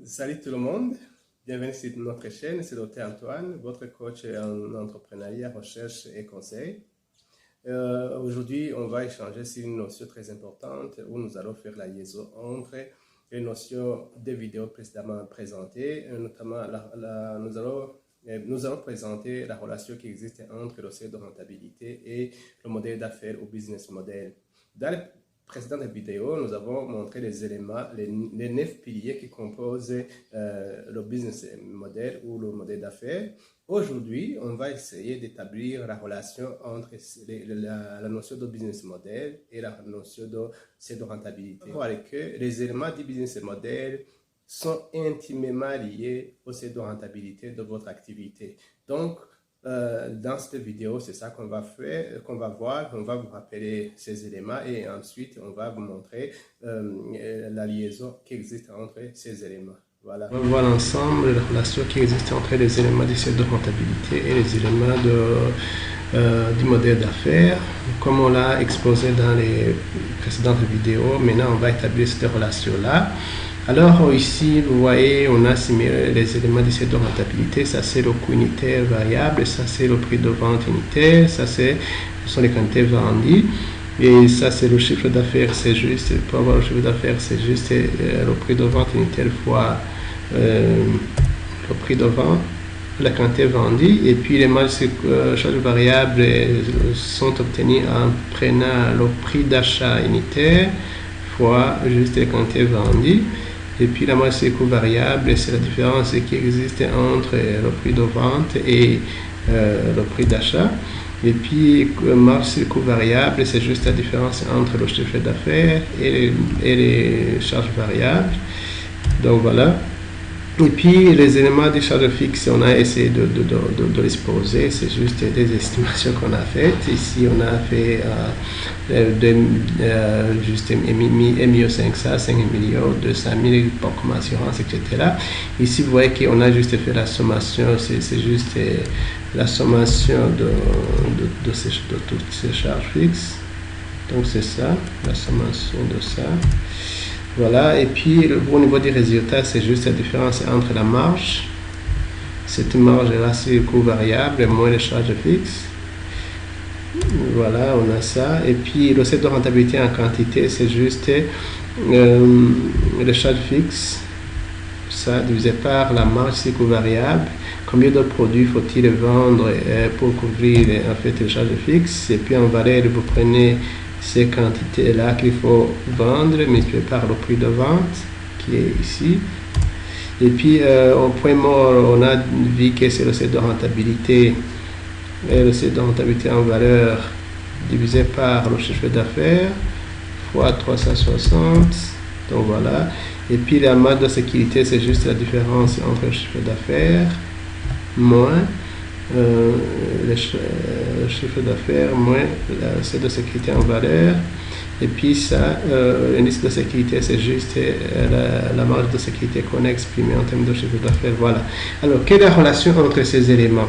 Salut tout le monde, bienvenue sur notre chaîne, c'est Dr Antoine, votre coach en entrepreneuriat, recherche et conseil. Aujourd'hui, on va échanger sur une notion très importante où nous allons faire la liaison entre les notions des vidéos précédemment présentées, notamment nous allons présenter la relation qui existe entre le seuil de rentabilité et le modèle d'affaires ou business model. Dans les précédentes vidéos, nous avons montré les éléments, les 9 piliers qui composent le business model ou le modèle d'affaires. Aujourd'hui, on va essayer d'établir la relation entre la notion de business model et la notion de rentabilité. Avec que les éléments du business model sont intimement liés au seuil de rentabilité de votre activité. Donc, dans cette vidéo, c'est ça qu'on va faire, qu'on va voir. On va vous rappeler ces éléments et ensuite, on va vous montrer la liaison qui existe entre ces éléments. Voilà. On va voir ensemble la relation qui existe entre les éléments du seuil de rentabilité et les éléments du modèle d'affaires. Comme on l'a exposé dans les précédentes vidéos, maintenant, on va établir cette relation-là. Alors ici, vous voyez, on a assimilé les éléments du seuil de rentabilité. Ça, c'est le coût unitaire variable. Ça, c'est le prix de vente unitaire. Ça, ce sont les quantités vendues. Et ça, c'est le chiffre d'affaires. C'est juste, pour avoir le chiffre d'affaires, c'est juste le prix de vente unitaire fois le prix de vente, la quantité vendue. Et puis, les marges charges variables sont obtenues en prenant le prix d'achat unitaire fois juste les quantités vendues. Et puis la marge sur coût variable, c'est la différence qui existe entre le prix de vente et le prix d'achat. Et puis marge sur coût variable, c'est juste la différence entre le chiffre d'affaires et les charges variables. Donc voilà. Et puis les éléments des charges fixes, on a essayé de l'exposer, c'est juste des estimations qu'on a faites. Ici, on a fait juste 1,5 5 millions, 200 000 pour comme assurance, etc. Ici, vous voyez qu'on a juste fait la sommation, c'est juste la sommation de toutes ces charges fixes. Donc c'est ça, la sommation de ça. Voilà, et puis au niveau des résultats, c'est juste la différence entre la marge, cette marge-là, c'est le coût variable, moins les charges fixes. Voilà, on a ça. Et puis le seuil de rentabilité en quantité, c'est juste les charges fixes, ça divisé par la marge, c'est le coût variable. Combien de produits faut-il vendre pour couvrir en fait les charges fixes? Et puis en valeur, vous prenez ces quantités-là qu'il faut vendre, multiplié par le prix de vente qui est ici. Et puis, au point mort, on a vu que c'est le seuil de rentabilité. Et le seuil de rentabilité en valeur divisé par le chiffre d'affaires fois 360. Donc voilà. Et puis, la marge de sécurité, c'est juste la différence entre le chiffre d'affaires moins le chiffre d'affaires moins le seuil de sécurité en valeur. Et puis ça, l'indice de sécurité, c'est juste la marge de sécurité qu'on a exprimée en termes de chiffre d'affaires. Voilà. Alors, quelle est la relation entre ces éléments?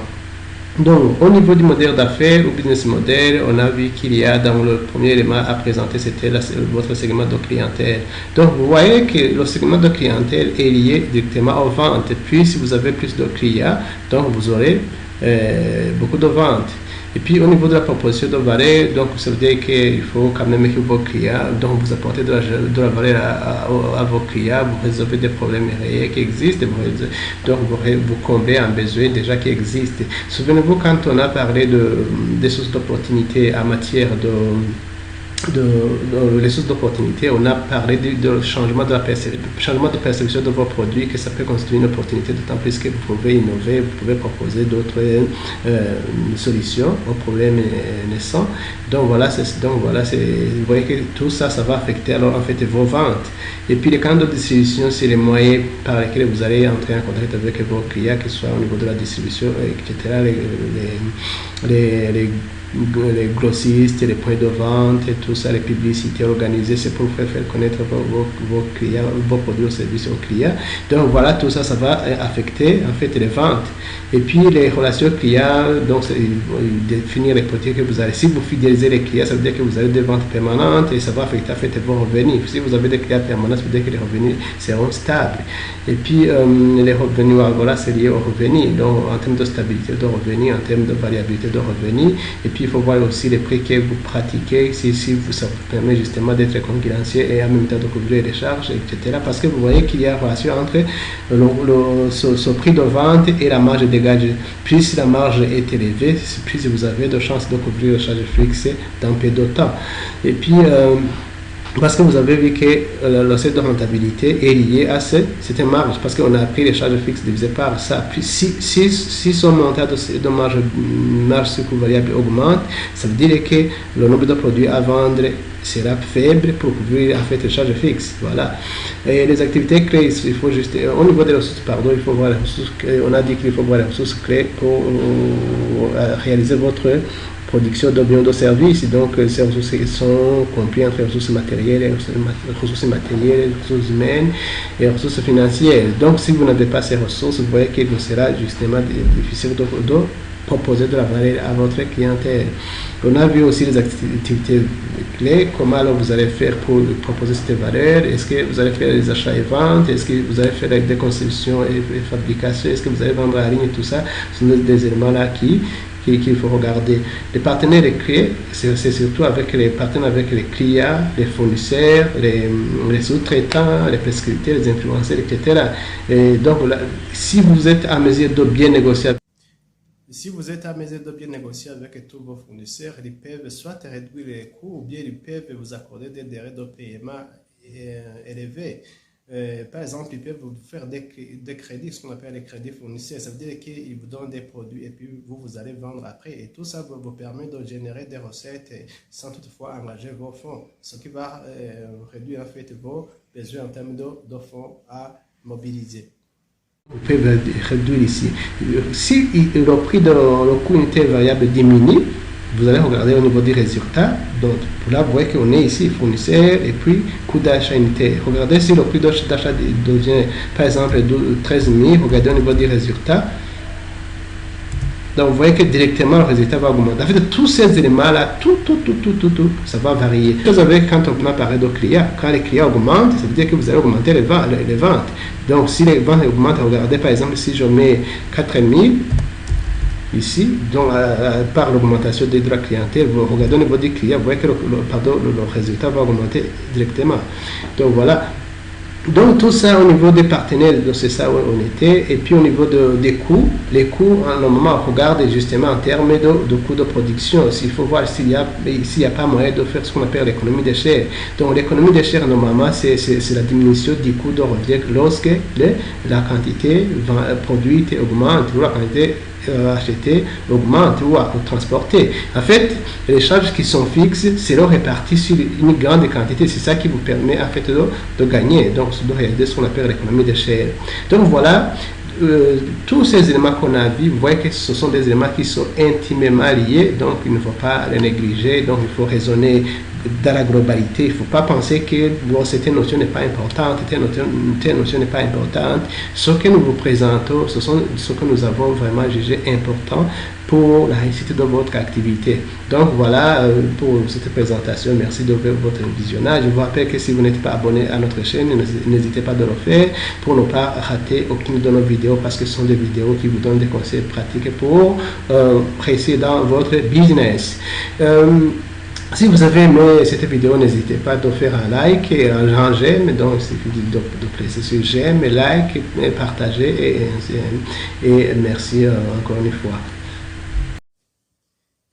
Donc, au niveau du modèle d'affaires ou business model, on a vu qu'il y a dans le premier élément à présenter, c'était votre segment de clientèle. Donc, vous voyez que le segment de clientèle est lié directement aux ventes. Et puis, si vous avez plus de clients, donc vous aurez beaucoup de ventes. Et puis au niveau de la proposition de valeur, donc ça veut dire qu'il faut quand même que vos clients, donc vous apportez de la valeur à vos clients, vous résolvez des problèmes réels qui existent, donc vous comblez un besoin déjà qui existe. Souvenez-vous quand on a parlé des sources d'opportunités en matière les sources d'opportunités, on a parlé du changement de perception de vos produits, que ça peut constituer une opportunité, d'autant plus que vous pouvez innover, vous pouvez proposer d'autres solutions aux problèmes naissants. Donc voilà, vous voyez que tout ça, ça va affecter alors en fait vos ventes. Et puis les canaux de distribution, c'est les moyens par lesquels vous allez entrer en contact avec vos clients, que ce soit au niveau de la distribution, etc. les grossistes, les points de vente et tout ça, les publicités organisées, c'est pour faire connaître vos clients, vos produits ou services aux clients. Donc voilà, tout ça, ça va affecter en fait les ventes. Et puis les relations clients, donc définir les produits que vous allez. Si vous fidélisez les clients, ça veut dire que vous avez des ventes permanentes et ça va affecter en fait vos revenus. Si vous avez des clients permanents, ça veut dire que les revenus seront stables. Et puis les revenus, voilà, c'est lié aux revenus. Donc en termes de stabilité de revenus, en termes de variabilité de revenus. Et puis il faut voir aussi les prix que vous pratiquez, si ça vous permet justement d'être concurrentiel et en même temps de couvrir les charges, etc. Parce que vous voyez qu'il y a une relation entre ce prix de vente et la marge dégagée. Plus la marge est élevée, plus vous avez de chances de couvrir les charges fixes dans peu de temps. Et puis parce que vous avez vu que le seuil de rentabilité est lié à cette marge, parce qu'on a pris les charges fixes divisées par ça. Puis si son montant de marge sur coût variable augmente, ça veut dire que le nombre de produits à vendre sera faible pour couvrir en fait les charges fixes. Voilà. Et les activités clés, il faut juste, au niveau des ressources, pardon, il faut voir les ressources clés. On a dit qu'il faut voir les ressources clés pour réaliser votre production de biens de services. Donc ces ressources sont comprises entre ressources matérielles, ressources humaines et ressources financières. Donc si vous n'avez pas ces ressources, vous voyez qu'il vous sera justement difficile de proposer de la valeur à votre clientèle. On a vu aussi les activités clés, comment alors vous allez faire pour proposer cette valeur. Est-ce que vous allez faire les achats et ventes, est-ce que vous allez faire des conceptions et fabrication, est-ce que vous allez vendre en ligne et tout ça. Ce sont des éléments là qu'il faut regarder. Les partenaires clés, c'est surtout avec les partenaires, avec les clients, les fournisseurs, les sous-traitants, les prescripteurs, les influenceurs, etc. Et donc, si vous êtes à mesure de bien négocier, avec tous vos fournisseurs, ils peuvent soit réduire les coûts ou bien ils peuvent vous accorder des délais de paiement élevés. Par exemple, ils peuvent vous faire des crédits, ce qu'on appelle les crédits fournisseurs. Ça veut dire qu'ils vous donnent des produits et puis vous allez vendre après. Et tout ça vous permet de générer des recettes sans toutefois engager vos fonds. Ce qui va réduire en fait vos besoins en termes de fonds à mobiliser. Vous pouvez réduire ici. Si le prix de le coût unitaire variable diminue, vous allez regarder au niveau des résultats. Donc là, vous voyez qu'on est ici, fournisseur et puis coût d'achat unitaire. Regardez si le prix d'achat devient par exemple 13 000, regardez au niveau des résultats. Donc vous voyez que directement le résultat va augmenter. En fait, tous ces éléments-là, tout, ça va varier. Vous avez quand on parle de clients, quand les clients augmentent, ça veut dire que vous allez augmenter les ventes. Donc si les ventes augmentent, regardez par exemple si je mets 4 000 ici, donc par l'augmentation des droits clientèle, vous regardez au niveau des clients, vous voyez que le résultat va augmenter directement. Donc voilà. Donc tout ça au niveau des partenaires, c'est ça où on était. Et puis au niveau des coûts, les coûts, normalement on regarde justement en termes de coûts de production. Il faut voir s'il n'y a pas moyen de faire ce qu'on appelle l'économie d'échelle. Donc l'économie d'échelle normalement c'est la diminution du coût de revient lorsque la quantité produite augmente ou la quantité acheter augmente ou transporter. En fait, les charges qui sont fixes seront réparties sur une grande quantité. C'est ça qui vous permet en fait de gagner, donc de réaliser ce qu'on appelle l'économie d'échelle. Donc voilà, tous ces éléments qu'on a vus, vous voyez que ce sont des éléments qui sont intimement liés, donc il ne faut pas les négliger, donc il faut raisonner dans la globalité. Il ne faut pas penser que cette notion n'est pas importante, telle notion n'est pas importante. Ce que nous vous présentons, ce sont ce que nous avons vraiment jugé important pour la réussite de votre activité. Donc voilà pour cette présentation. Merci de votre visionnage. Je vous rappelle que si vous n'êtes pas abonné à notre chaîne, n'hésitez pas de le faire pour ne pas rater aucune de nos vidéos, parce que ce sont des vidéos qui vous donnent des conseils pratiques pour réussir dans votre business. Si vous avez aimé cette vidéo, n'hésitez pas à faire un like et un j'aime. Donc, il suffit de presser sur j'aime, like, partager et merci encore une fois.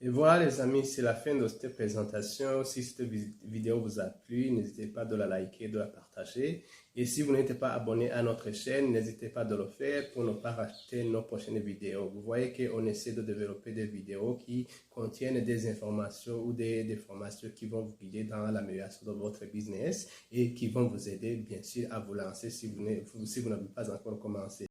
Et voilà les amis, c'est la fin de cette présentation. Si cette vidéo vous a plu, n'hésitez pas de la liker, de la partager. Et si vous n'êtes pas abonné à notre chaîne, n'hésitez pas de le faire pour ne pas rater nos prochaines vidéos. Vous voyez qu'on essaie de développer des vidéos qui contiennent des informations ou des formations qui vont vous guider dans l'amélioration de votre business et qui vont vous aider bien sûr à vous lancer si vous n'avez pas encore commencé.